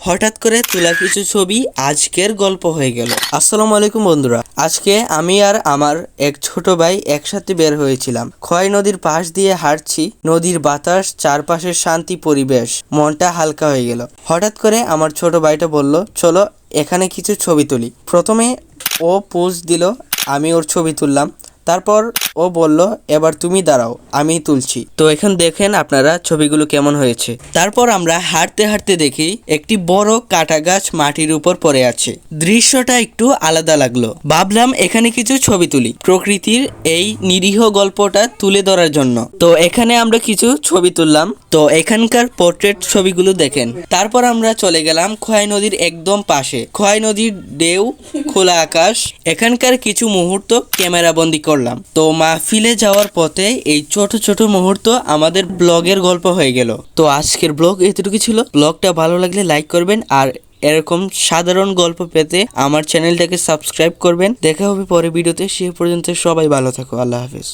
হঠাৎ করে তোলা কিছু ছবি আজকের গল্প হয়ে গেল। আসসালামু আলাইকুম বন্ধুরা, আজকে আমি আর আমার এক ছোট ভাই একসাথে বের হয়েছিলাম। খোয়াই নদীর পাশ দিয়ে হাঁটছি, নদীর বাতাস, চারপাশের শান্তি পরিবেশ, মনটা হালকা হয়ে গেল। হঠাৎ করে আমার ছোট ভাইটা বলল, চলো এখানে কিছু ছবি তুলি। প্রথমে ও পোজ দিল, আমি ওর ছবি তুললাম। তারপর ও বলল, এবার তুমি দাঁড়াও, আমি তুলছি। তো এখন দেখেন আপনারা ছবিগুলো কেমন হয়েছে। তারপর আমরা হাঁটতে হাঁটতে দেখি একটি বড় কাটা গাছ মাটির উপর পড়ে আছে। দৃশ্যটা একটু আলাদা লাগলো। ভাবলাম এখানে কিছু ছবি তুলি, প্রকৃতির এই নিরীহ গল্পটা তুলে ধরার জন্য। তো এখানে আমরা কিছু ছবি তুললাম। তো এখানকার পোর্ট্রেট ছবিগুলো দেখেন। তারপর আমরা চলে গেলাম খোয়াই নদীর একদম পাশে। খোয়াই নদীর ঢেউ, খোলা আকাশ, এখানকার কিছু মুহূর্ত ক্যামেরা বন্দি করলাম। তো মাহফিলে যাওয়ার পথে এই ছোট ছোট মুহূর্ত আমাদের ব্লগের গল্প হয়ে গেল। তো আজকের ব্লগ এতটুকু ছিল। ব্লগটা ভালো লাগলে লাইক করবেন, আর এরকম সাধারণ গল্প পেতে আমার চ্যানেলটাকে সাবস্ক্রাইব করবেন। দেখা হবে পরে ভিডিওতে। সে পর্যন্ত সবাই ভালো থাকো। আল্লাহ হাফেজ।